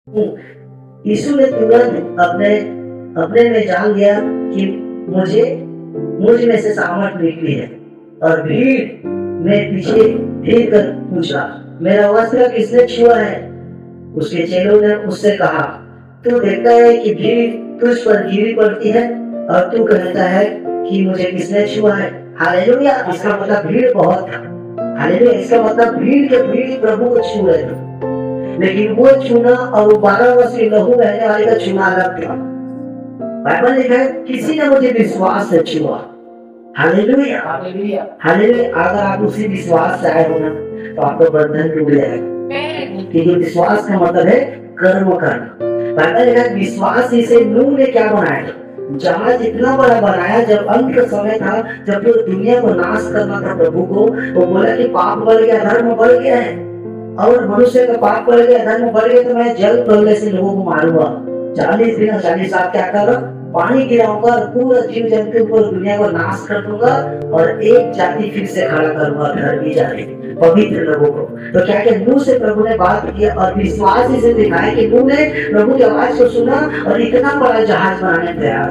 यीशु ने तुरंत अपने अपने में जान लिया कि मुझे मुझ में से सामर्थ निकली है, और भीड़ में पीछे फिर कर पूछा, मेरा वस्त्र किसने छुआ है? उसके चेलों ने उससे कहा, तू देखता है कि भीड़ तुझ पर गिरी पड़ती है और तू कहता है कि मुझे किसने छुआ है? हालेलुया। इसका मतलब भीड़ बहुत था। हालेलुया। इसका मतलब भीड़ प्रभु को छू रहे थे, लेकिन वो छूना और वो 12 वर्ष के लहू बहने वाले का छूना अलग था। बाइबल लिखा है, किसी ने मुझे विश्वास से छुआ। हालेलुया। हालेलुया। अगर आप उसी विश्वास से आए हो ना, तो आपका बंधन टूट जाएगा, क्योंकि विश्वास का मतलब है कर्म करना। बाइबल लिखा है, विश्वास ही से नूह ने क्या बनाया? जहाज इतना बड़ा बनाया। जब अंत का समय था, जब पूरी दुनिया को नाश करना था प्रभु को, वो बोला कि पाप बढ़ गया, धर्म बढ़ गया है, और मनुष्य का पाप बढ़ गया, धर्म बढ़ गया, तो मैं जल प्रलय से लोगों को मारूंगा। 40 दिन और 40 साल क्या कर रहा? पानी गिराऊंगा और पूरा जीव जंतु को, दुनिया को नाश कर दूंगा, और एक जाति फिर से खड़ा करूंगा, धर्मी जाति, पवित्र लोगों को। तो क्या क्या नूह से प्रभु ने बात किया, और विश्वास ही से दिखाया कि नूह ने प्रभु की आवाज को सुना और इतना बड़ा जहाज बनाने तैयार।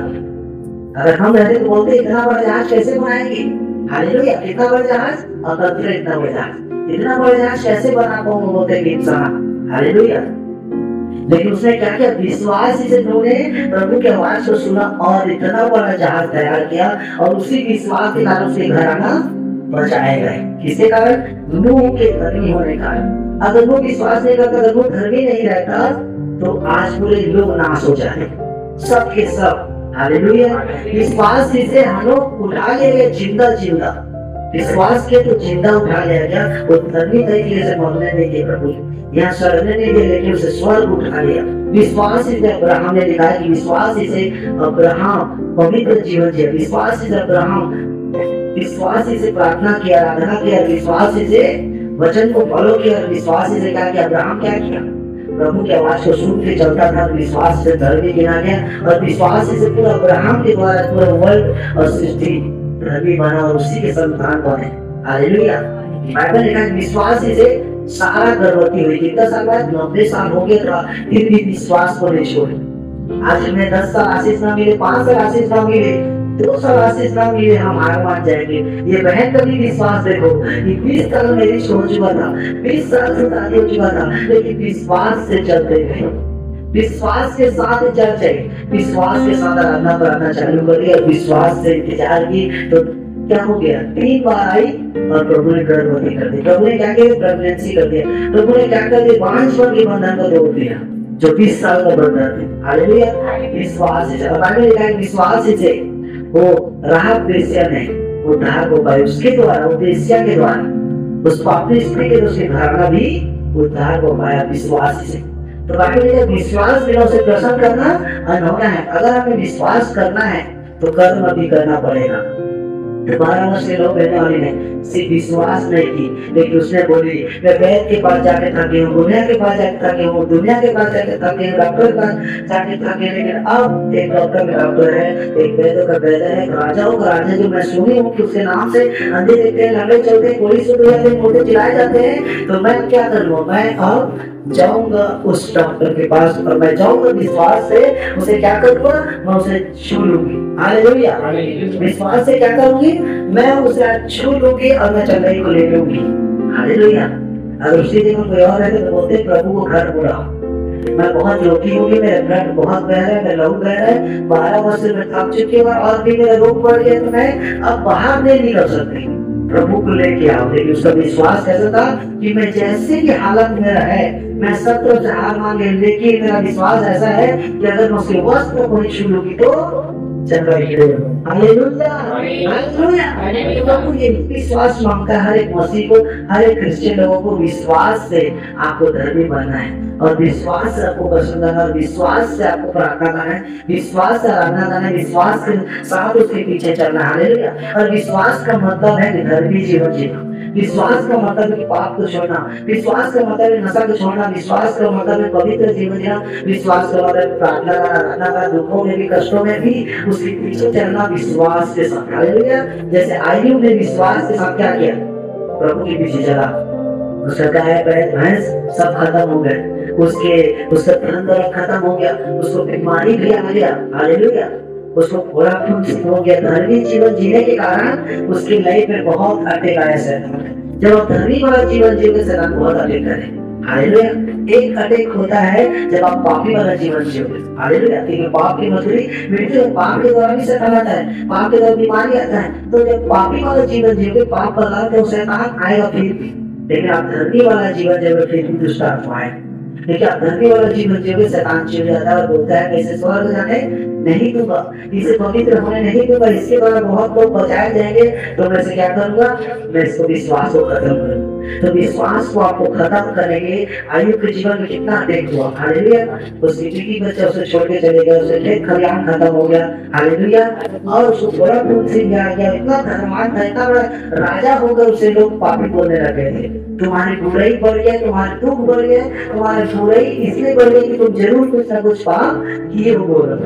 अगर हम रहते तो बोलते इतना बड़ा जहाज कैसे बनाएंगे? हालेलुया। इतना बड़ा जहाज, और इतना बड़ा जहाज, इतना बड़ा जहाज कैसे बना पाऊंगा? बोलते इंसान। हालेलुया। लेकिन उसने क्या किया? विश्वास ही से नूह ने प्रभु की आवाज को सुना और इतना बड़ा जहाज तैयार किया, और उसी विश्वास के कारण उसके घराना बचाए गए। किसके कारण? नूह के धर्मी होने का। अगर वो विश्वास नहीं करता, अगर वो धर्मी नहीं रहता, तो आज पूरे लोग नाश हो जाते, सब के सब। हालेलुया। विश्वास से हम लोग उठा लिए गए जिंदा जिंदा। विश्वास के तो जिंदा उठा लिया गया। वो धर्मी तरीके से मरने नहीं दिए प्रभु, यहाँ सड़ने नहीं दिए, लेकिन उसे स्वर्ग उठा लिया। विश्वास से अब्राहम ने लिखा है कि विश्वास से अब्राहम पवित्र जीवन जिया। विश्वास से अब्राहम विश्वास से प्रार्थना किया, आराधना किया, विश्वास से वचन को फॉलो किया, विश्वास से क्या किया? अब्राहम क्या किया? प्रभु की आवाज को सुन के चलता था, विश्वास से धर्मी गिना गया, और विश्वास से पूरा अब्राहम के द्वारा पूरा वर्ल्ड और सृष्टि धर्मी बना, और उसी के संतान बने। हालेलुया। बाइबल लिखा है, विश्वास से सारा गर्भवती हुई। कितना साल बाद? 90 साल हो गया था, फिर भी विश्वास को नहीं छोड़ी। आज हमें 10 साल आशीष ना मिले, 5 साल आशीष ना मिले, 2 साल आशीष ना मिले, हम हार मान जाएंगे। ये बहन का भी विश्वास देखो, कि 20 साल मैरिज हो चुका था, 20 साल से शादी हो चुका था, लेकिन विश्वास से चलते गए, विश्वास के साथ चल चले, विश्वास के साथ आराधना प्रार्थना चालू कर दिया, विश्वास से इंतजार की। तो क्या हो गया? 3 बार आई और प्रभु ने गर्भवती कर दी। प्रभु ने क्या किया? प्रेगनेंसी कर दिया। प्रभु ने क्या कर दिया? 5 वर्ष के बंधन को तोड़ दिया, जो 20 साल का बंधन था। हालेलुया। विश्वास से विश्वास से वो राहब वेश्या ने उद्धार को पाया, उसके द्वारा, वो वेश्या के द्वारा, उस पापी स्त्री के, उसके घराना भी उद्धार को पाया विश्वास से। तो बाइबल विश्वास बिना उसे प्रसन्न करना अनहोना है। अगर हमें विश्वास करना है तो कर्म भी करना पड़ेगा। 12 वर्ष के लोग रहने वाली ने सिर्फ विश्वास नहीं की, लेकिन उसने बोली, मैं वैद्य के पास जाके थकी हूँ, दुनिया के पास जाके थकी हूँ, दुनिया के पास जाके थकी हूँ, डॉक्टर के पास जाके थकी, लेकिन अब एक डॉक्टर का डॉक्टर है, एक वैद्य का वैद्य है, राजाओं का राजा, जो मैं सुनी हूँ कि उसके नाम से अंधे देखते हैं, लंबे चलते हैं, कोई सुध जाते हैं, मोटे चिल्लाए जाते हैं। तो मैं क्या करूँ? मैं अब जाऊंगा उस डॉक्टर के पास, और मैं जाऊंगा विश्वास से, उसे क्या करूंगा? मैं उसे छू लूंगी। हालेलुया। विश्वास से क्या करूंगी? मैं उसे छू लूंगी और मैं चंगाई को ले लूंगी। हालेलुया। अगर उसी दिन कोई और रहते तो बोलते प्रभु को घर बुलाओ, मैं बहुत रोगी होगी, मेरा ब्लड बहुत बह रहा है, मेरा लहू बह रहा है, 12 वर्ष से मैं थक चुकी हूँ, और भी मेरा रोग बढ़ गया, तो मैं अब बाहर नहीं निकल सकती, प्रभु को लेके आओ। लेकिन उसका विश्वास कैसा था कि मैं जैसे कि हालत मेरा है, मैं सब तरफ से हार मान गई, लेकिन मेरा विश्वास ऐसा है कि अगर मैं उसके वस्त्र को छू लूंगी तो प्रभु ये विश्वास मांगता है हर एक मसीह को, हर एक क्रिश्चियन लोगों को। विश्वास से आपको धर्मी बनना है, और विश्वास से आपको प्रसन्न करना है, विश्वास से आपको प्रार्थना करना है, विश्वास से आराधना करना है, विश्वास के साथ उसके पीछे चलना है। हालेलुया। और विश्वास का मतलब है धर्मी जीवन जीना। विश्वास का मतलब है पाप को छोड़ना, विश्वास का मतलब है नशा को छोड़ना, विश्वास का मतलब है पवित्र जीवन जीना, विश्वास का मतलब है प्रार्थना करना, आराधना करना, दुखों में भी, कष्टों में भी उसके पीछे चलना विश्वास के साथ। हालेलुया। जैसे आय्यूब ने विश्वास के साथ क्या किया? प्रभु के पीछे चला, उसका गाय भैंस सब खत्म हो गए, उसका धन दौलत खत्म हो गया, उसको बीमारी भी आ गया, हालेलुया, उसको पूरा खून हो गया। धर्मी जीवन जीने के कारण उसकी लाइफ में बहुत अटैक आया शैतान। जब आप धर्मी वाला जीवन जीओगे शैतान बहुत अटैक करे, हालेलुया। एक अटैक होता है जब आप पापी वाला जीवन जीओगे, हालेलुया, क्योंकि पाप की मजदूरी मृत्यु है। पाप के द्वारा भी शैतान आता है, पाप के द्वारा बीमारी आता है। तो जब पापी वाला जीवन जीओगे, पाप वाला, तो शैतान आएगा फिर भी, लेकिन आप धर्मी वाला जीवन जीओगे फिर भी दुष्ट आत्मा आएगा। देखिए, आप धर्मी वाला जीवन जीओगे, शैतान चिढ़ जाता है और बोलता है कैसे स्वर्ग जाने नहीं दूंगा, इसे पवित्र होने नहीं दूंगा, इसके द्वारा बहुत लोग बचाए जाएंगे, तो मैं इसे क्या करूंगा, मैं इसको विश्वास को खत्म करूंगा। तो विश्वास को आपको खत्म करने के लिए आयु के जीवन में कितना अटैक हुआ, हालेलुया। उसकी बीवी बच्चा उसे छोड़ के चले गए, उसे खेत खलिहान खत्म हो गया, हालेलुया, और उसको बड़ा खून से गया, इतना धर्मात्मा, इतना बड़ा राजा होकर उसे लोग पापी बोलने लगे थे। तुम्हारी बुराई बढ़ गया, तुम्हारे दुख बढ़ गया, तुम्हारी बुराई इसलिए बढ़ गई कि तुम जरूर कुछ ना कुछ पाप किए हो। बोलो,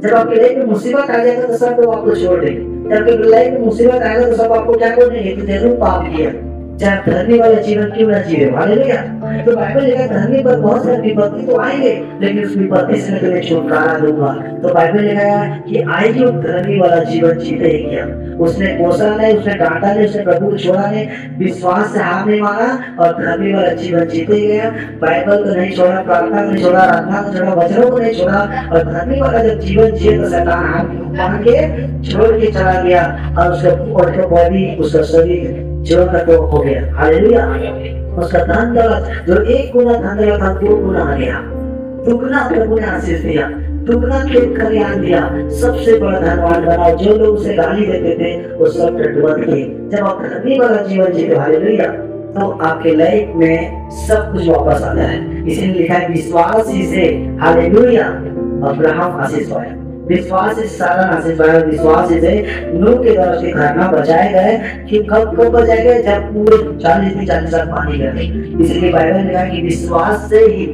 जब आपके लाइफ में मुसीबत आ जाएगा तो सब लोग आपको छोड़ देंगे। जब आपके लाइफ में मुसीबत आएगा तो सब आपको क्या बोलेंगे, तो जरूर पाप किया, चाहे धर्मी वाला जीवन क्यों ना जिए, हालेलुया। तो बाइबल लिखा है धर्मी पर बहुत सारी विपत्ति तो आएंगे, लेकिन उस विपत्ति से मैं तुम्हें छुटकारा दूंगा। तो बाइबल लिखा है कि आएगी वो धर्मी वाला जीवन जीते ही क्या। उसने कोसा नहीं, उसने डांटा नहीं, उसने प्रभु को छोड़ा नहीं, विश्वास से हार नहीं माना और धर्मी वाला जीवन जीते ही गया। बाइबल को नहीं छोड़ा, प्रार्थना को नहीं छोड़ा, आराधना को छोड़ा, वचनों को नहीं छोड़ा, और धर्मी वाला जब जीवन जिए तो शैतान हाथ मान के छोड़ के चला गया और उसका बॉडी, उसका शरीर जो हो गया, हालेलुया। उसका धन दौलत जो एक गुना धन दौलत था, 2 गुना आ गया, दुगना प्रभु ने आशीष दिया, दुगना खेत खलिहान दिया, सबसे बड़ा धनवान बनाओ। जो लोग उसे गाली देते थे वो सब डटवत किए। जब आप धर्मी वाला जीवन जीते, हालेलुया, तो आपके लाइफ में सब कुछ वापस आता है। इसलिए लिखा है विश्वास ही से, हालेलुया, अब्राहम आशीष पाया, विश्वास से सारा आशीष पाया, विश्वास से नूह के द्वारा उसके घराना बचाए गए। कि कब बचाए गए, जब पूरे 40 साल पानी गए। इसलिए बाइबल में लिखा है कि विश्वास से ही,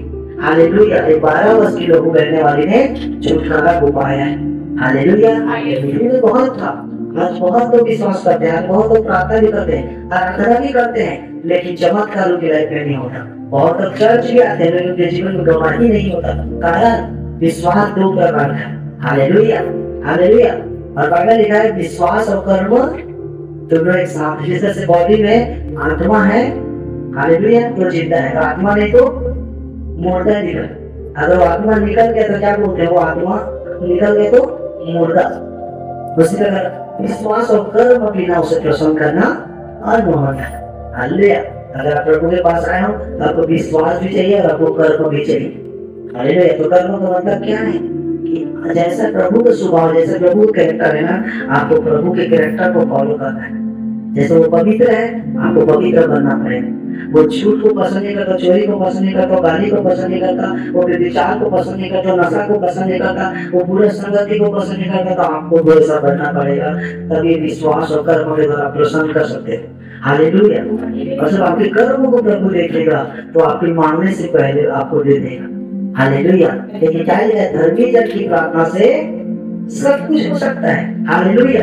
हालेलुया, 12 वर्ष की लहू बहने वाली ने छुटकारा को पाया है, हालेलुया। ये बहुत था, आज बहुत लोग विश्वास करते हैं, बहुत लोग प्रार्थना भी करते हैं, आराधना भी करते हैं, लेकिन चमत्कार उनकी लाइफ में नहीं होता। बहुत लोग चर्च भी आते हैं, लेकिन उनके जीवन में गवाह ही नहीं होता। कारण विश्वास 2 प्रकार का, हालेलुया, हालेलुया। और बाइबल लिखा है विश्वास और कर्म दोनों एक साथ, जैसे बॉडी में आत्मा है, हालेलुया, तो जिंदा है, आत्मा नहीं तो मुर्दा निकल। अगर आत्मा निकल गया तो क्या बोलते हैं, वो आत्मा निकल गया तो मुर्दा। उसी तरह विश्वास और कर्म बिना उसे प्रसन्न करना अनमोहन है, हालेलुया। अगर आप प्रभु के पास आए हो तो आपको विश्वास भी चाहिए और आपको कर्म भी चाहिए, हालेलुया। तो कर्म का मतलब क्या है कि जैसा प्रभु का स्वभाव, जैसा प्रभु का कैरेक्टर है ना, आपको प्रभु के कैरेक्टर को फॉलो करना है। जैसे वो पवित्र है, आपको पवित्र बनना पड़ेगा। वो झूठ को पसंद नहीं करता, चोरी को पसंद नहीं करता, गाली को पसंद नहीं करता, वो व्यभिचार को पसंद नहीं करता, नशा को पसंद नहीं करता, वो बुरे संगति को पसंद नहीं करता। तो आपको वैसा बनना पड़ेगा, तभी विश्वास और कर्म के द्वारा प्रसन्न कर सकते हैं, हालेलुया। और जब आपके कर्म को प्रभु देखेगा तो आपके मांगने से पहले आपको दे देगा, हालेलुया। लेकिन क्या है, धर्मी जन की प्रार्थना से सब कुछ हो सकता है, हालेलुया।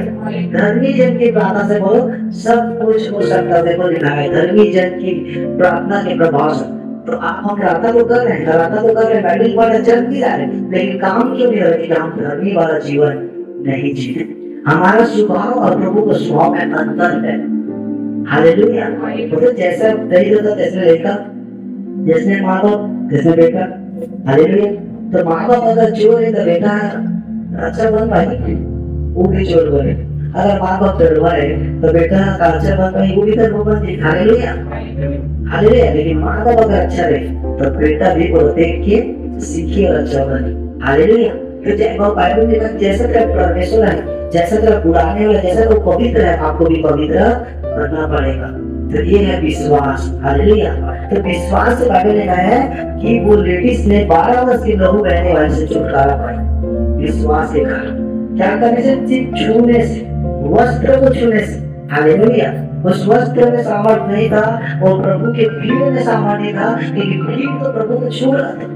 धर्मी जन की प्रार्थना से बोलो सब कुछ हो सकता है। देखो लिखा है धर्मी जन की प्रार्थना के प्रभाव से। तो आप हम प्रार्थना तो कर रहे हैं, प्रार्थना तो कर रहे हैं, बाइबल पढ़ चल भी रहा है, लेकिन काम क्यों नहीं रहे कि हम धर्मी वाला जीवन नहीं जीते। हमारा स्वभाव और प्रभु का स्वभाव में अंतर है, हालेलुया। तो जैसा दरिद्र था तैसे लेकर, जैसे माँ बाप जैसे बेटा, हालेलुया। तो माँ बाप अगर चोर है तो बेटा अच्छा बन पाएगी, वो भी चोर बने। अगर माँ बाप डरवाए तो बेटा का अच्छा बन पाएगी, वो भी तो बन जाए, हालेलुया, हालेलुया। लेकिन माँ बाप अगर अच्छा रहे तो बेटा भी वो देख के सीखे और अच्छा बने, हालेलुया। तो बाइबल में जैसा तेरा परमेश्वर है, जैसा तेरा पुराने वाला, जैसा तो पवित्र है, आपको भी पवित्र बनना पड़ेगा। तो ये है विश्वास, हालेलुया। तो विश्वास से बाइबल में कहा है कि वो लेडीज ने 12 वर्ष की लहू बहने वाले से छुटकारा पाया, विश्वास के कारण। क्या करने से? सिर्फ छूने से, वस्त्र को छूने से, हालेलुया। उस वस्त्र में सामर्थ नहीं था और प्रभु के भीड़ में सामर्थ नहीं था, क्योंकि भीड़ तो प्रभु को छू रहा था।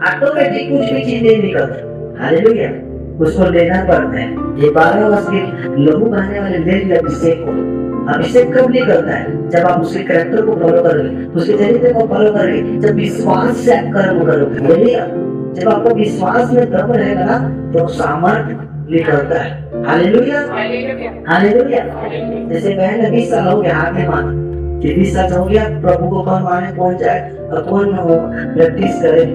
ऑटोमेटिक कुछ भी चीज नहीं निकलता, हालेलुया, उसको लेना पड़ता है। ये 12 वर्ष के लहू बहने वाले ले अभिषेक को, अभिषेक कब नहीं करता है? जब आप उसके कैरेक्टर को फॉलो करोगे, उसके चरित्र को फॉलो करोगे, जब विश्वास से आप कर्म करोगे। जब आपको विश्वास में दम रहेगा ना तो सामर्थ्य निकलता है। Hallelujah, hallelujah. जैसे मैंने 20 साल हो गया, हाथ में मान 20 साल हो गया, प्रभु को कौन माने पहुंच जाए और कौन प्रैक्टिस करे,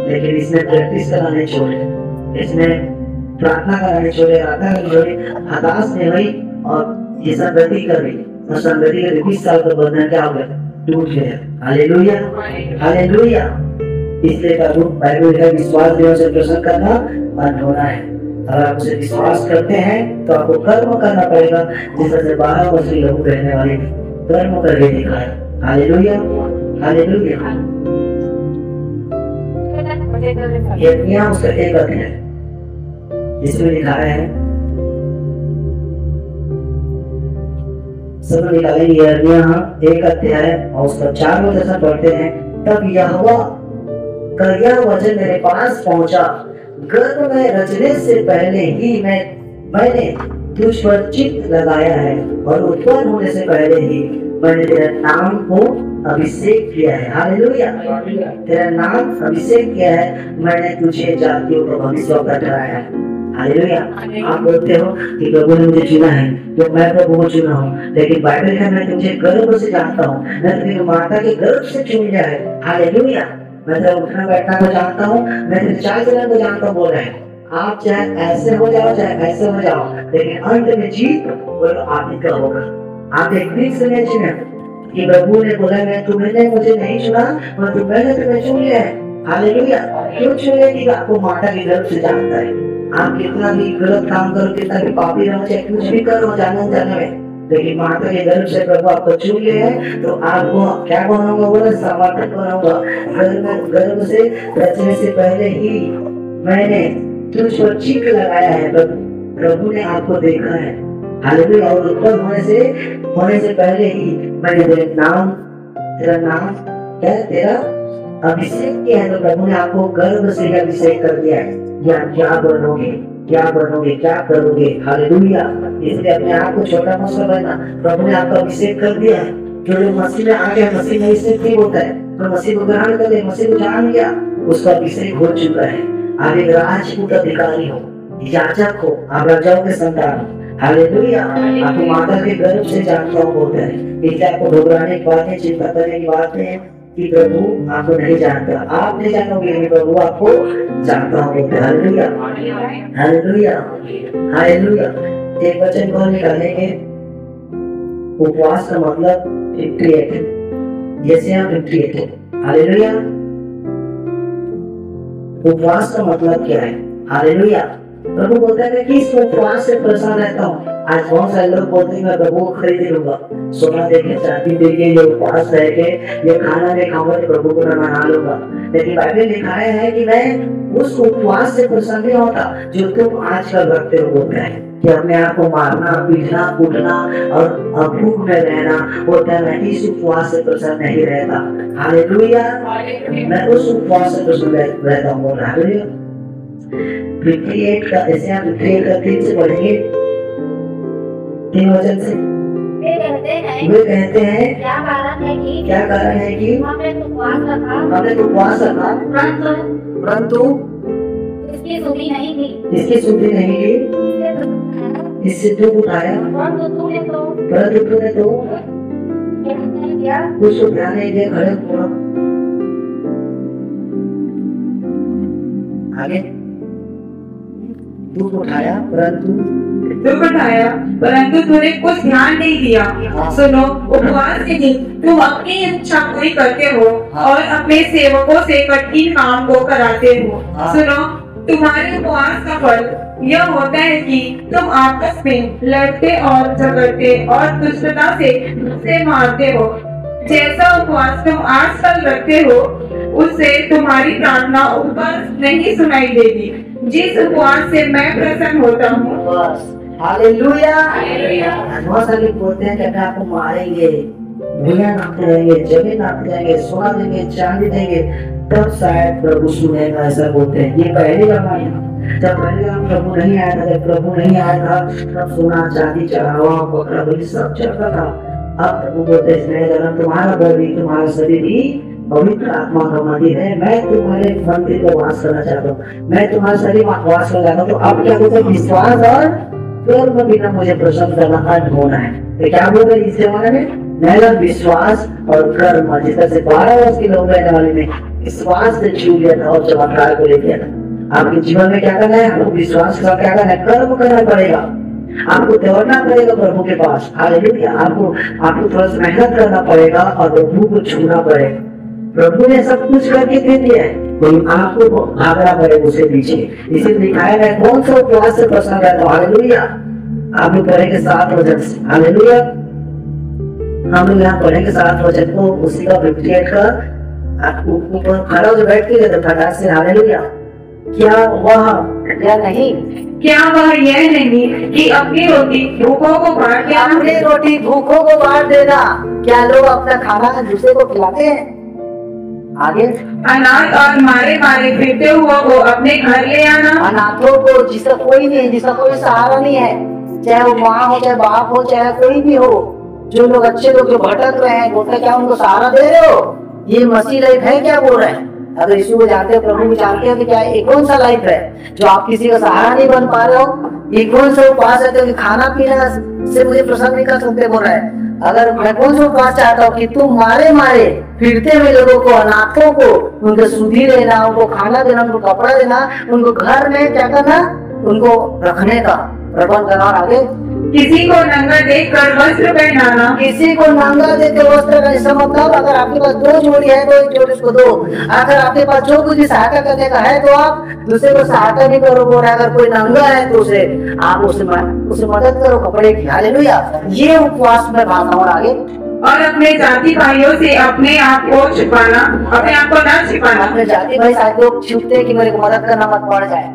लेकिन इसने प्रैक्टिस करना नहीं छोड़े, इसने प्रार्थना करना नहीं छोड़े, आराधना नहीं छोड़ी, हताश नहीं हुई और ये संगति कर रही और संगति के 20 साल का बंधन क्या हो गया? टूट गया। Hallelujah, hallelujah. इसलिए प्रभु बाइबल का विश्वास देव से प्रसन्न करना बंद होना है। अगर आप उसे विश्वास करते हैं तो आपको कर्म करना पड़ेगा, जिससे 12 वर्ष की लहू रहने वाली कर्म करके दिखाए। Hallelujah, hallelujah. यिर्मयाह उसका एक अध्याय जिसमें लिखा है, सब निकालेंगे यिर्मयाह 1 अध्याय और उसका 4 वचन पढ़ते हैं। तब यहोवा का यह वचन मेरे पास पहुंचा, गर्भ में रचने से पहले ही मैंने तुझ पर चित्त लगाया है और उत्पन्न होने से पहले ही मैंने तेरा नाम को अभिषेक किया है। हालेलुया। तेरा नाम अभिषेक किया है, मैंने तुझे जातियों को भविष्यवक्ता ठहराया है। हालेलुया। आप बोलते हो कि प्रभु ने मुझे चुना है, तो मैं प्रभु को चुना हूँ, लेकिन बाइबल है मैं तुझे गर्भ से जानता हूँ, मैं तुम्हें माता के गर्भ से चुन लिया है। हालेलुया। मैं तेरा उठना बैठना को जानता हूँ, मैं तेरे चाल चलन को जानता हूँ। बोल रहे हैं आप चाहे ऐसे हो जाओ चाहे ऐसे हो जाओ, लेकिन अंत में जीत बोलो आप ही का होगा। आप एक दिन सुने कि प्रभु ने बोला मैं तुम्हें मुझे नहीं चुना और मैंने तुम्हें चुन लिया है। हालेलुया। क्यों चुन लिया? कि आपको माता के गर्भ से जानता है। आप कितना भी गलत काम करो, कितना भी पापी रहो, चाहे कुछ भी करो जाने में, लेकिन माता के गर्भ से प्रभु आपको चुन लिया है, तो आपको क्या बनाऊंगा? बोला समर्थन बनाऊंगा। गर्भ से रचने से पहले ही मैंने तुझ पर चित्त लगाया है। प्रभु ने आपको देखा है। हालेलुया। और उत्पन्न होने से पहले ही मैंने तेरा नाम तेरा अभिषेक किया है। तो प्रभु ने आपको गर्भ से अभिषेक कर दिया है। या क्या बनोगे, क्या बनोगे, क्या करोगे? हालेलुया। इसलिए अपने आप को छोटा मत समझना, प्रभु ने आपका अभिषेक कर दिया है। जो मसीह में आ गया, मसीह में अभिषेक नहीं होता है, तो मसीह को ग्रहण कर ले, मसीह को जान गया, उसका अभिषेक हो चुका है। आप एक राजपूत अधिकारी हो, याजक हो, आप राजाओं के संतान हो। हालेलुया। आपको माता के गर्भ से जानता हूँ बोलते हैं। इसलिए आपको घबराने की बात है, चिंता करने की बात है कि प्रभु आपको नहीं जानता। आप नहीं जानोगे, प्रभु आपको जानता हूँ बोलते हैं। Hallelujah, hallelujah, hallelujah. एक वचन को निकालेंगे, उपवास का मतलब 58, यशायाह 58। हालेलुया। उपवास का मतलब क्या है? हालेलुया। प्रभु बोलता है कि इस उपवास से प्रसन्न रहता हूँ। आज बहुत सारे लोग बोलते हैं मैं प्रभु को खरीद लूंगा, सोना देके चांदी देके ये उपवास रह के ये खाना नहीं खाऊंगा तो प्रभु को मैं मना लूंगा। लेकिन बाइबल लिखा है कि मैं उस उपवास से प्रसन्न नहीं होता जो तुम आजकल रखते हो। बोलता है कि अपने आप को मारना, पीटना, कूटना और भूख में रहना होता है। मैं इस उपवास से प्रसन्न नहीं रहता। हालेलुया। मैं उस उपवास से प्रसन्न रहता हूँ। हालेलुया। 58 का यशायाह 58 का 3 से पढ़ेंगे, 3 वचन से। वे कहते हैं क्या कारण है कि हमने उपवास रखा परंतु इसकी सुधि नहीं ली, इससे दुख उठाया परंतु तूने तो कुछ ध्यान नहीं दिया। खड़े हुआ आगे, दुख उठाया परंतु तूने कुछ ध्यान नहीं दिया। सुनो, उपवास के दिन तुम अपनी इच्छा पूरी करते हो और अपने सेवकों से कठिन काम को कराते हो। सुनो, तुम्हारे उपवास का फल यह होता है कि तुम आपस में लड़ते और झगड़ते और दुष्टता से मारते हो। जैसा उपवास तुम आजकल रखते हो उससे तुम्हारी प्रार्थना ऊपर नहीं सुनाई देगी, जिस उपवास से मैं प्रसन्न होता हूँ। हालेलुया। बहुत सारे बोलते हैं कि आपको मारेंगे, भूया नापते जाएंगे, जमीन नापते जाएंगे, सोना देंगे, चांदी देंगे, तब शायद प्रभु सुनेगा, ऐसा बोलते हैं। ये पहले जमाना, जब पहले प्रभु नहीं आया था, जब प्रभु नहीं आया था तब सोना चांदी चढ़ावा बकरा बलि सब चलता था। अब प्रभु बोलते हैं तुम्हारा बलि, तुम्हारा शरीर ही पवित्र आत्मा का मंदिर है, मैं तुम्हारे मंदिर में वास करना चाहता हूँ, मैं तुम्हारे शरीर में वास करना चाहता हूँ। तो अब क्या बोलते हैं, विश्वास और कर्म बिना मुझे प्रसन्न करना अंत होना है। तो क्या बोल रहे इस जमाने में, पहला विश्वास और कर्म। जिस तरह से 12 वर्ष की लोग रहने वाले में विश्वास से छू लिया था और चमत्कार को ले लिया था। आपके जीवन में क्या करना है, आपको विश्वास का क्या करना है, कर्म करना पड़ेगा, आपको दौड़ना पड़ेगा प्रभु के पास। हालेलुया। आपको थोड़ा सा मेहनत करना पड़ेगा और प्रभु को छूना पड़ेगा। प्रभु ने सब कुछ करके दे दिया है, लेकिन आपको भागना पड़ेगा उसके पीछे। इसे दिखाया गया कौन सा उपवास से प्रसन्न रहता। हालेलुया। आप लोग पढ़ेंगे 7 वचन से। हालेलुया। हम लोग यहाँ पढ़ेंगे 7 वचन को, उसी का 58 का ऊपर खड़ा हो बैठ के फटाक से। हालेलुया। क्या वह क्या नहीं, क्या वह यह नहीं कि अपनी रोटी भूखों को बांट देना, अपनी रोटी भूखों को बांट देना। क्या लोग अपना खाना दूसरे को खिलाते हैं? आगे, अनाथ और मारे मारे फिरते हुआ को अपने घर ले आना। अनाथों को, जिसका कोई नहीं, जिसका कोई सहारा नहीं है, चाहे वो माँ हो, चाहे बाप हो, चाहे कोई भी हो, जो लोग अच्छे लोग जो भटक रहे हैं, बोलते क्या उनको सहारा दे रहे हो? ये मसीह लाइफ है क्या बोल रहे हैं? अगर यीशु को जानते हो, प्रभु को जानते हैं, तो क्या ये कौन सा लाइफ है जो आप किसी का सहारा नहीं बन पा रहे हो? ये कौन सा उपवास है कि खाना पीना से मुझे प्रसन्न नहीं कर सकते बोल रहा है? अगर मैं कौन सा उपवास चाहता हूँ कि तुम मारे मारे फिरते हुए लोगों को, अनाथों को, उनको सुधी देना, उनको खाना देना, उनको कपड़ा देना, उनको घर में क्या करना, उनको रखने का प्रबंध करना। और आगे, किसी को नंगा देखकर वस्त्र पहनाना, किसी को नंगा देकर वस्त्र का इसका मतलब, अगर आपके पास 2 जोड़ी है तो 1 जोड़ी उसको दो। अगर आपके पास जो कुछ भी सहायता करने का है तो आप दूसरे को सहायता नहीं करो। बोल रहा है अगर कोई नंगा है तो आप उसे मदद करो कपड़े की। हालेलुया। ये उपवास में भागना। और आगे, और अपने जाति भाइयों से अपने आप को छिपाना, अपने आप को न छिपाना। अपने जाति भाई साथ लोग छुपते हैं कि मेरे को मदद करना मत पड़ जाए,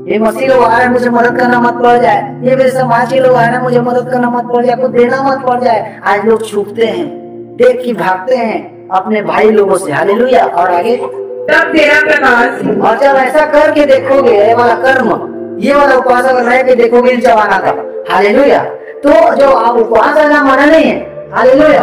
ये मसीह लोग आ रहे हैं मुझे मदद करना मत पड़ जाए, ये मेरे समाज के लोग आ रहे हैं मुझे मदद करना मत पड़ जाए, कुछ देना मत पड़ जाए। आज लोग छुपते हैं, देख के भागते हैं अपने भाई लोगों से। हालेलुया। और आगे, तब तेरा प्रकाश, और जब ऐसा करके देखोगे, ये वाला कर्म, ये वाला उपवास अगर रह के देखोगे इस जमाना का, हालेलुया, तो जो आप उपवास रहना मना नहीं है। हालेलुया।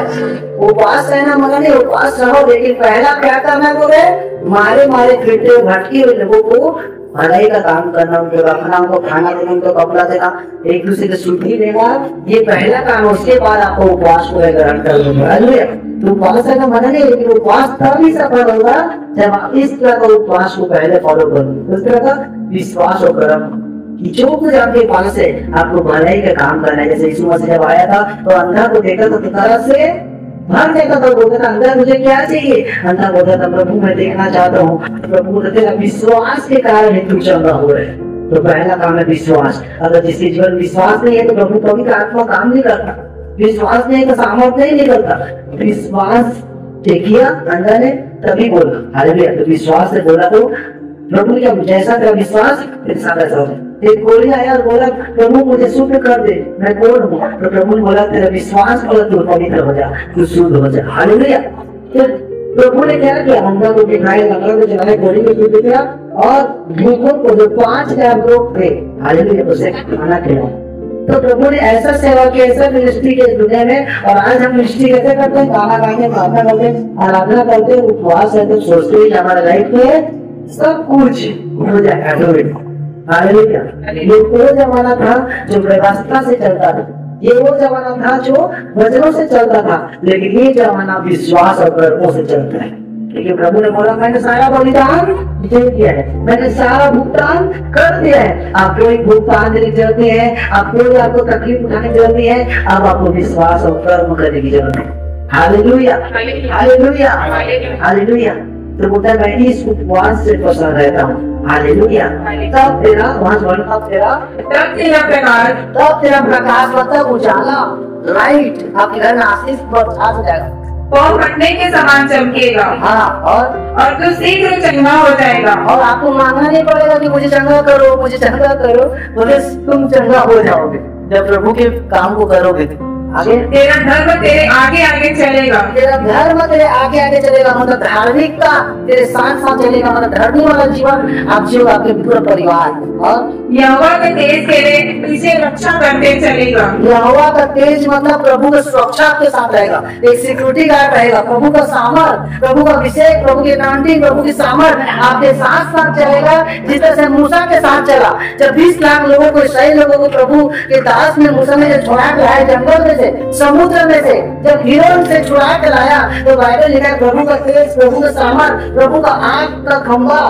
उपवास रहना मना नहीं, उपवास रहो, लेकिन पहला क्या करना बोले, मारे मारे फिरते भटकी हुए लोगों को भलाई का काम करना, उनको रखना, उनको खाना देना, उनको कपड़ा देना, एक दूसरे को सुधी देना, ये पहला काम। उसके बाद आपको उपवास को ग्रहण कर लेंगे। तो उपवास है ना मना नहीं, लेकिन उपवास तभी सफल होगा जब आप इस तरह का उपवास को पहले फॉलो करोगे। उस तरह का विश्वास और कर्म कि जो कुछ आपके पास है आपको भलाई का काम करना है। जैसे यीशु मसीह जब आया था तो अंधा को देखा तो तरह से भर देखा था, बोलता था अंदर मुझे क्या चाहिए, अंधा बोलता था प्रभु मैं देखना चाहता हूँ। प्रभु बोलते थे विश्वास के कारण ही तुम चंगा हो रहे। तो पहला काम है विश्वास। अगर जिसके जीवन विश्वास नहीं है तो प्रभु पवित्र आत्मा काम नहीं करता। विश्वास नहीं तो सामर्थ्य नहीं निकलता। विश्वास देखिए अंधा ने तभी बोला। हालेलुया। तो विश्वास से बोला तो प्रभु ने क्या, जैसा तेरा विश्वास वैसा हो। एक कोढ़ी आया और बोला प्रभु मुझे शुद्ध कर दे, मैं कोढ़ हूँ। तो प्रभु ने बोला तेरा विश्वास बोला तू पवित्र हो जा, तू शुद्ध हो जा। हालेलुया। तो प्रभु ने क्या किया, अंधा को दिखाया, लंगड़ा को चलाया, कोढ़ी को शुद्ध किया और भूखों को जो 5000 लोग थे, हालेलुया, उसे खाना खिलाया। तो प्रभु ने ऐसा सेवा किया, ऐसा मिनिस्ट्री की दुनिया में। और आज हम मिनिस्ट्री कैसे करते हैं, गाना गाते, प्रार्थना करते, आराधना करते, उपवास है, तो सोचते हैं हमारे लाइफ में सब कुछ हो जाएगा। हालेलुया। ये वो जमाना था जो व्यवस्था से चलता था, ये वो जमाना था जो वचनों से चलता था, लेकिन ये जमाना विश्वास और कर्मों से चलता है। क्योंकि प्रभु ने बोला मैंने सारा बलिदान दे दिया है, मैंने सारा भुगतान कर दिया है। आप कोई भुगतान देने की जरूरत नहीं है, आप कोई आपको तकलीफ उठाने की जरूरत नहीं है, अब आपको विश्वास और कर्म करने की जरूरत है। Hallelujah, hallelujah, hallelujah. तो बोलता है मैं इस उपवास से प्रसन्न रहता हूँ। हालेलुया। तब तेरा प्रकाश मतलब उजाला, लाइट आपके घर में आशीष बरसात हो जाएगा, वो फटने के समान चमकेगा। हाँ, और तू शीघ्र चंगा हो जाएगा। और आपको मांगना नहीं पड़ेगा कि मुझे चंगा करो, मुझे चंगा करो, बोले तुम चंगा हो जाओगे जब प्रभु के काम को करोगे। आगे तेरा धर्म तेरे आगे आगे चलेगा। तेरा धर्म तेरे आगे आगे चलेगा, मतलब धार्मिकता तेरे साथ साथ चलेगा, मतलब धर्मी वाला जीवन आप जियो, आपके पूरा परिवार। और यहोवा का तेज तेरे पीछे रक्षा करते चलेगा। यहोवा का तेज मतलब प्रभु की सुरक्षा आपके साथ रहेगा, एक सिक्योरिटी गार्ड रहेगा। प्रभु का सामर्थ, प्रभु का अभिषेक, प्रभु की अनाउंटिंग, प्रभु की सामर्थ आपके साथ साथ चलेगा। जिस तरह से मूसा के साथ चला, जब 20 लाख लोगों को, सही लोगों को प्रभु के दास ने मूसा ने जब छुड़ा के लाया जंगल में से, समुद्र में से, जब गिरोह से छुड़ा के लाया, तो बाइबल लिखा है प्रभु का तेज, प्रभु का सामर्थ, प्रभु का आग का खंभा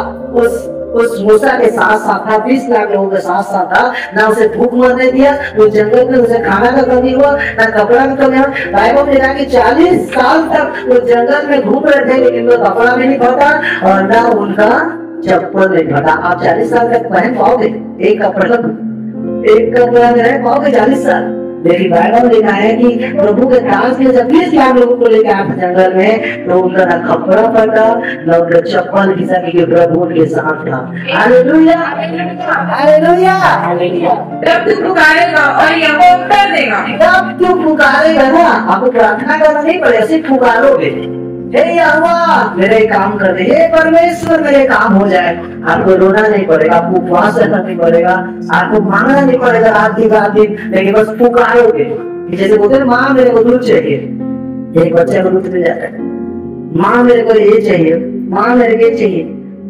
उस मूसा के साथ साथ था, 20 लाख लोगों के साथ साथ था। ना उसे भूख मरने दिया, वो जंगल में उसे खाना का कमी हुआ, ना कपड़ा का कमी हुआ। बाइबल में लिखा कि 40 साल तक वो जंगल में घूम रहे थे, लेकिन उनका कपड़ा भी नहीं फटा और ना उनका चप्पल नहीं फटा। आप 40 साल तक पहन पाओगे एक कपड़ा में रह पाओगे 40 साल? लेकिन बाइबल में लिखा है कि प्रभु के दास ने जब 20 लाख लोगों को लेकर आए जंगल में, तो उनका ना कपड़ा फटा ना उनका चप्पल घिसा, क्योंकि प्रभु उनके साथ था। Hallelujah, hallelujah, hallelujah. तब तू पुकारेगा और यहोवा उत्तर देगा। तब तू पुकारेगा ना, आपको प्रार्थना करना नहीं पड़ेगा, सिर्फ पुकारोगे, हे यहोवा मेरे काम कर दे, हे परमेश्वर मेरे काम हो जाए। आपको रोना नहीं पड़ेगा, आपको उपवास करना नहीं पड़ेगा, आपको मांगना नहीं पड़ेगा रात दिन, लेकिन बस पुकारोगे। जैसे बोलते हैं माँ मेरे को दूध चाहिए, एक बच्चे को दूध मिल जाता है, माँ मेरे को ये चाहिए, माँ मेरे को ये चाहिए,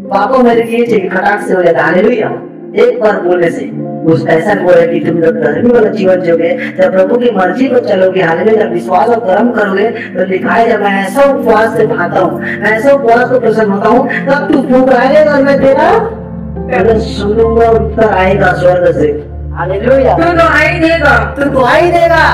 पापा मेरे को ये चाहिए, खटाक से हो जाता है। हालेलुया। एक बार बोलने से उस ऐसा बोले कि तुम जब धर्मी वाला जीवन जियोगे, जब प्रभु की मर्जी पर चलोगे, हालेलुया, जब विश्वास और कर्म करोगे, तो दिखाई जब मैं ऐसा उपवास से भाता हूँ, मैं ऐसा उपवास को प्रसन्न होता हूँ, तब तू पुकारेगा और मैं तेरा अगर सुनूंगा, उत्तर आएगा स्वर्ग से। हालेलुया। तू दुआई देगा, तू दुआई देगा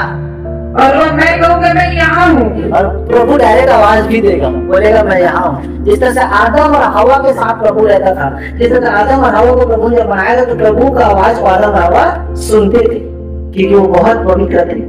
और मैं कहूँगा मैं यहाँ हूँ, और प्रभु डायरेक्ट आवाज भी देगा, बोलेगा मैं यहाँ हूँ। जिस तरह से आदम और हवा के साथ प्रभु रहता था, जिस तरह से आदम और हवा को प्रभु ने बनाया था, तो प्रभु का आवाज आदम और हवा सुनते थे, क्योंकि वो बहुत पवित्र थे।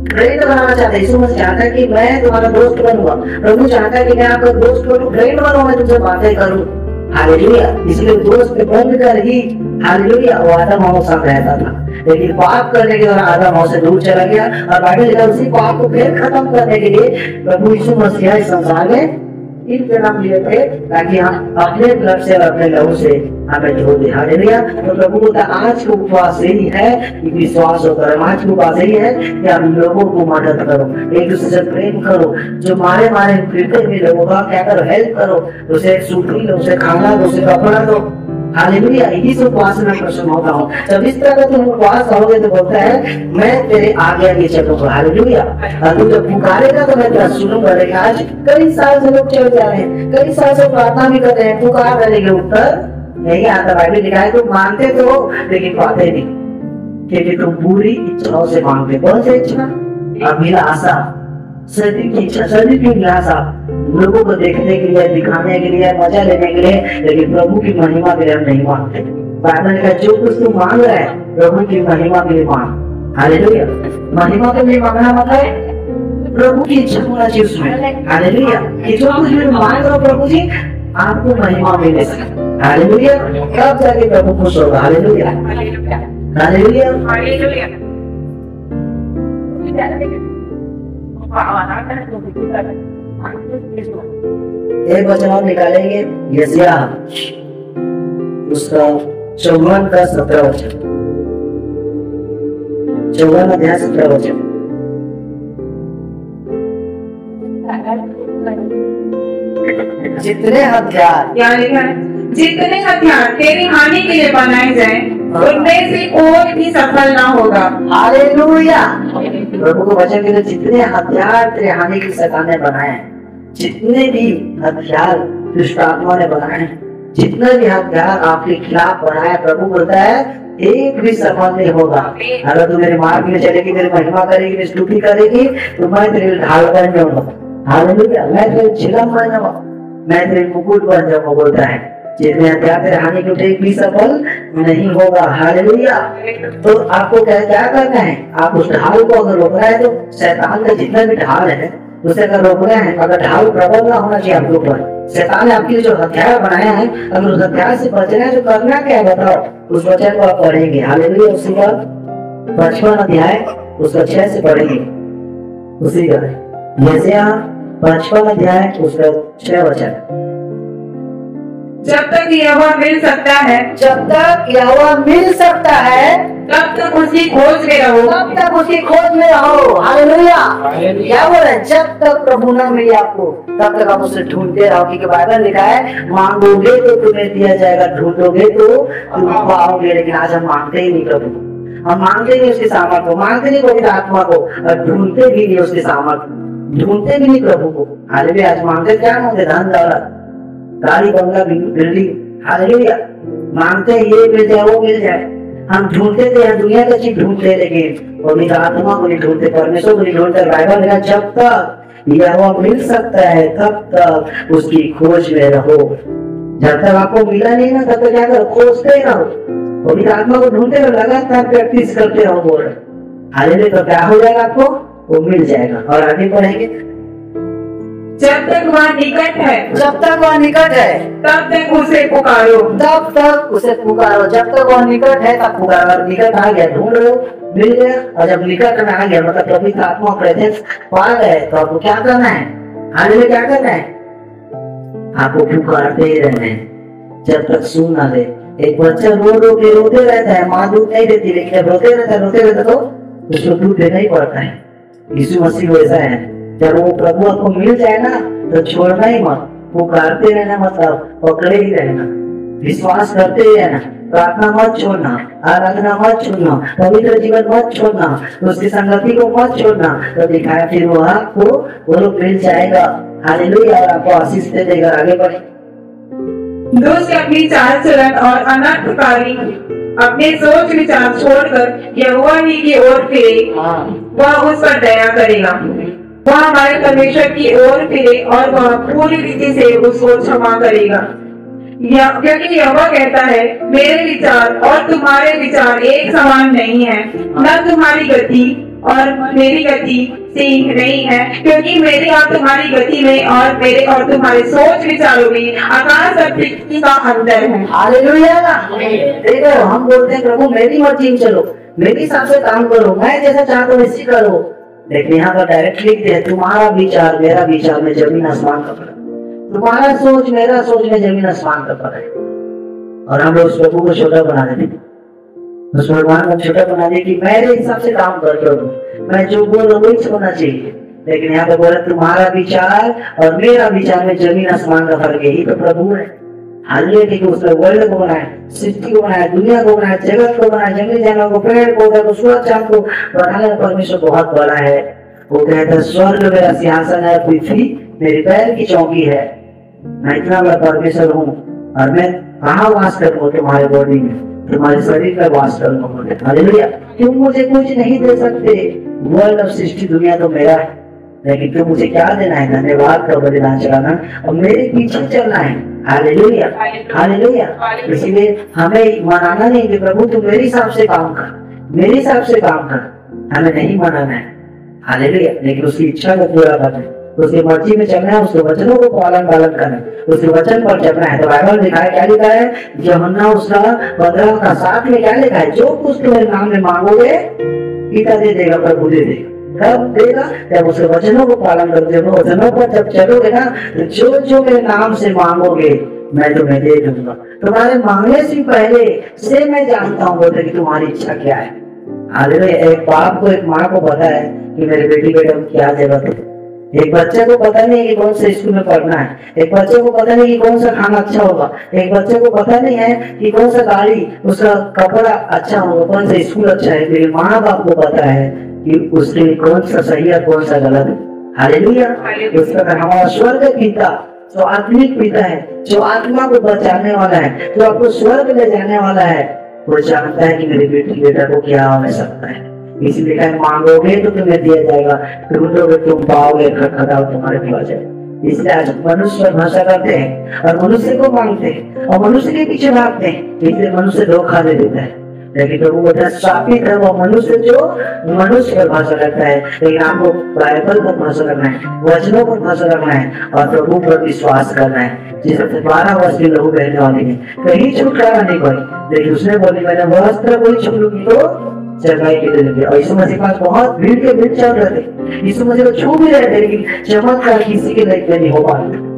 फ्रेंड बनाना चाहता है, यीशु मसीह चाहता है कि मैं तुम्हारा दोस्त बनूंगा, प्रभु चाहता है कि मैं आपका दोस्त बनूं, फ्रेंड बनूं, मैं तुमसे बातें करूं। हालेलुया। इसलिए दोस्त बनकर ही, हालेलुया, वो आदम हवा साथ रहता था। लेकिन पाप करने के दौरान आदम हवा से दूर चला गया, और बाइबल लिखा उसी पाप को फिर खत्म करने के लिए प्रभु यीशु मसीह इस संसार में इनके नाम लिए थे, ताकि हम अपने ब्लड से और अपने लहू से हमें धो दे। हालेलुया। तो प्रभु को आज का उपवास यही है कि विश्वास हो करो, आज का उपवास यही है कि आप लोगों को मदद करो, एक दूसरे से प्रेम करो, जो मारे फिरते हुए लोगों का क्या करो, हेल्प करो, उसे सूखी लो, उसे खाना दो, उसे कपड़ा दो। हालेलुया। इसी से उपवास में प्रसन्न होता हूँ। जब इस तरह का तुम उपवास करोगे तो बोलता है मैं तेरे आगे आगे चलूंगा। हालेलुया। और तू जब पुकारेगा तो मैं तेरा सुनूंगा। लेकिन आज कई साल से लोग चल जा रहे हैं, कई साल से प्रार्थना भी कर रहे हैं, पुकार रहे हैं, उत्तर नहीं आता। बाइबल लिखा है तुम मानते तो हो लेकिन पाते नहीं, क्योंकि तुम पूरी इच्छाओं से मांगते। कौन सी इच्छा? अभिलाषा, शरीर की इच्छा, शरीर की अभिलाषा, लोगों को देखने के लिए, दिखाने के लिए, मजा लेने के लिए, लेकिन प्रभु की महिमा के लिए हम नहीं मांगते। बाइबल का जो कुछ तू मांग रहा है प्रभु की महिमा के लिए मांग। हालेलुया। महिमा के लिए मांगना मतलब प्रभु की इच्छा होना चाहिए उसमें। हालेलुया। कि जो कुछ भी मांग रहे हो प्रभु जी आपको महिमा मिले। हालेलुया। तब जाके प्रभु खुश होगा। Hallelujah, hallelujah, hallelujah. एक वचन और निकालेंगे, यशायाह उसका 54 का 17 वचन, 54 अध्याय 17 वचन। जितने हथियार, जितने हथियार तेरी हानि के लिए बनाए जाए उनमें से कोई भी सफल ना होगा। हालेलुया। प्रभु को वचन के लिए जितने हथियार तेरे हानि की शैतान ने बनाए हैं, जितने भी हथियार दुष्ट आत्मा ने बनाए हैं, जितने भी हथियार आपके खिलाफ बनाए, प्रभु बोलता है एक भी सफल नहीं होगा। अगर तू मेरे मार्ग में चलेगी, मेरी महिमा करेगी, मेरी स्तुति करेगी, तो मैं तेरे ढाल बन जाऊंगा। हालेलुया। मैं तेरे चिलम बन जाऊंगा, मैं तेरे मुकुट बन जाऊंगा। बोलता है जितने हथियार तेरे हानि के एक भी सफल नहीं होगा। हालेलुया। तो आपको क्या करना है? आप उस ढाल को अगर रोकना है तो शैतान का जितना भी ढाल है उसे अगर रोकना है, अगर ढाल प्रबल ना होना चाहिए आपके ऊपर, शैतान ने आपके लिए जो हथियार बनाया है, अगर उस हथियार से बचना है तो करना क्या है बताओ? उस वचन को आप पढ़ेंगे। हालेलुया। उसी का 55 अध्याय उसका 6 से पढ़ेंगे। उसी का यशायाह 55 अध्याय उसका 6 वचन। जब तक यहोवा मिल सकता है, जब तक यहोवा मिल सकता है तब तक उसकी खोज में रहो, तब तक उसकी खोज में रहो। हालेलुया। क्या बोल रहे हैं? जब तक प्रभु न मिले आपको तब तक आप उसे ढूंढते रहो, क्योंकि बाइबल लिखा है मांगोगे तो तुम्हें दिया जाएगा, ढूंढोगे तो तुम पाओगे। लेकिन आज हम मांगते ही नहीं प्रभु, हम मांगते नहीं उसके सामर्थ को, मांगते नहीं पवित्र आत्मा को, और ढूंढते भी नहीं उसके सामर्थ, ढूंढते भी नहीं प्रभु को। हालेलुया। आज मांगते क्या मांगते? धन दौलत, गाड़ी बंगला बिल्डिंग। हालेलुया। मांगते ये मिल जाए वो मिल जाए। हम ढूंढते थे, हम दुनिया का चीज ढूंढते, लेकिन पवित्र आत्मा को नहीं ढूंढते, परमेश्वर को नहीं ढूंढते। बाइबल लिखा जब तक यहोवा मिल सकता है तब तक उसकी खोज में रहो। जब तक आपको मिला नहीं ना तब तक क्या करो? खोजते रहो, पवित्र आत्मा को ढूंढते रहो, लगातार प्रैक्टिस करते रहो। बोल रहे हालेलुया। तो क्या हो जाएगा? आपको वो मिल जाएगा। और आगे पढ़ेंगे। जब तक वह निकट है, जब तक वह निकट है तब तक उसे पुकारो, तब तक उसे पुकारो। जब तक वह निकट है तब पुकारो। और निकट आ गया, ढूंढ रहे हो, मिल गया। और जब निकट में आ गया मतलब पवित्र आत्मा प्रेजेंस पा गए तो आपको क्या करना है? हालेलुया। क्या करना है? आपको पुकारते ही रहना है जब तक सुन ना ले। एक बच्चा रो के रोते रहता है, माँ दूध नहीं देती, लेकिन जब रोते रहता तो उसको दूध देना ही पड़ता है। यीशु मसीह वैसा है, जब वो प्रभु आपको मिल जाए ना तो छोड़ना ही मत, पुकारते रहना, मतलब पकड़े ही रहना, विश्वास करते ही रहना, प्रार्थना मत छोड़ना, आराधना मत छोड़ना, पवित्र जीवन मत छोड़ना, उसकी संगति को मत छोड़ना। तो दिखाया फिर वो आपको वो लोग मिल जाएगा। हालेलुया। और आपको आशीष दे देगा। आगे बढ़े। दुष्ट अपनी चाल चलन और अनर्थकारी अपने सोच विचार छोड़कर यहोवा ही की ओर फिरे, वह उस पर दया करेगा। वह हमारे परमेश्वर की ओर फिरे और वह पूरी रीति से उसको क्षमा करेगा। क्योंकि यहोवा कहता है, मेरे विचार और तुम्हारे विचार एक समान नहीं है, न तुम्हारी गति और मेरी गति सेम नहीं है, क्योंकि मेरी और तुम्हारी गति में और मेरे और तुम्हारे सोच विचारों में आकाश और पृथ्वी का अंतर है। हालेलुया। देखो हम बोलते हैं प्रभु मेरी मर्जी में चलो, मेरे हिसाब से काम करो, मैं जैसा चाहता हूँ वैसे करो। लेकिन यहाँ पर डायरेक्ट लिख दिया तुम्हारा विचार मेरा विचार में जमीन आसमान का फर्क, तुम्हारा सोच मेरा सोच में जमीन आसमान का फर्क है। और हम लोग उस प्रभु को छोटा बना देते, उस भगवान को छोटा बना दे कि मेरे हिसाब से काम करता हूँ, मैं जो बोल रहा हूँ वही होना चाहिए। लेकिन यहाँ पे बोला तुम्हारा विचार और मेरा विचार में जमीन आसमान का फर्क है। यही तो प्रभु है। हालेलुया। कि उसने वर्ल्ड को बनाया, सृष्टि को बनाया, दुनिया को बनाया, जगत को बनाया, जंगली जानवर को, पेड़ पौधे को, सूरज चांद को बनाने में परमेश्वर बहुत बड़ा है। वो कहता है स्वर्ग मेरा सिंहासन है, पृथ्वी मेरे पैर की चौकी है। मैं इतना बड़ा परमेश्वर हूँ और मैं कहाँ वास करूँ? तुम्हारे बॉडी में, तुम्हारे शरीर में वास करूँ। हालेलुया। तुम मुझे कुछ नहीं दे सकते, वर्ल्ड और सृष्टि दुनिया तो मेरा है, लेकिन तुम मुझे क्या देना है? धन्यवाद का बलिदान चढ़ाना और मेरे पीछे चलना है। हालेलुया। हालेलुया। इसीलिए हमें मनाना नहीं कि प्रभु तू मेरे हिसाब से काम कर, मेरे हिसाब से काम कर, हमें नहीं मनाना है। हालेलुया। लेकिन उसकी इच्छा को पूरा करना है, उसकी मर्जी में चलना है, उसके वचनों को पालन करना है, उसके वचन पर चलना है। तो बाइबल लिखा है, क्या लिखा है? यूहन्ना उसका 15 का 7 में क्या लिखा है? जो कुछ तुम्हारे नाम में मांगोगे पिता दे देगा, प्रभु दे देगा। कब देगा? जब उसके वचनों को पालन करोगे, जब वचनों पर जब चलोगे ना, तो जो जो मेरे नाम से मांगोगे मैं तुम्हें दे दूंगा। तुम्हारे मांगने से पहले से मैं जानता हूँ बोलते कि तुम्हारी इच्छा क्या है। हालेलुया। एक बाप को एक माँ को पता है कि मेरे बेटी बेटे को क्या जरूरत है। एक बच्चे को पता नहीं है कि कौन से स्कूल में पढ़ना है, एक बच्चे को पता नहीं कि कौन सा खाना अच्छा होगा, एक बच्चे को पता नहीं है कि कौन सा गाड़ी, उसका कपड़ा अच्छा होगा, कौन सा स्कूल अच्छा है। मेरे माँ बाप को पता है कि उसके लिए कौन सा सही है कौन सा गलत है। हालेलुया। उसका हमारा स्वर्ग पिता जो आत्मिक पिता है, जो आत्मा को बचाने वाला है, जो आपको स्वर्ग ले जाने वाला है, वो जानता है कि मेरे बेटी बेटा को क्या हो सकता है। इसलिए कहीं मांगोगे तो तुम्हें दिया जाएगा, ढूंढोगे तुम पाओगे, खटखटाओ तुम्हारे पास जाएगा। इसलिए आज मनुष्य भाषा करते हैं और मनुष्य को मांगते हैं और मनुष्य के पीछे भागते हैं, इसलिए मनुष्य धोखा दे देता है। लेकिन प्रभु बोलता है शापित है वो मनुष्य जो मनुष्य पर भरोसा करता है। लेकिन आपको बाइबल पर भरोसा करना है, वचनों पर भरोसा करना है और प्रभु पर विश्वास करना है। जिसे 12 वर्ष की लहू बहने वाली है, कहीं छुटकारा नहीं पाई, लेकिन उसने बोली मैंने वस्त्र कोई छू लूंगी तो चरवाई के दिन थे। और यीशु मसीह के पास बहुत भीड़ के भीड़ चल रहे थे, यीशु मसीह को छू भी रहे थे, लेकिन चमत्कार किसी के लाइफ में नहीं हो पाता।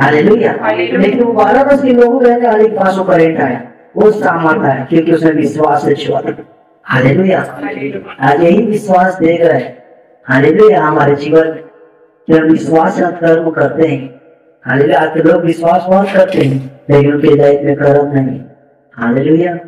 हालेलुया। लेकिन वो 12 वर्ष के लोग रहने वाले के पास वो करेंट आया, वो सामर्थ आया, क्योंकि उसने विश्वास से छुआ था। हालेलुया। आज यही विश्वास देख रहे हैं। हालेलुया। हमारे जीवन जब विश्वास कर्म करते हैं, हालेलुया। आज के लोग विश्वास बहुत करते हैं, लेकिन उनके लाइफ में कर्म नहीं। हालेलुया।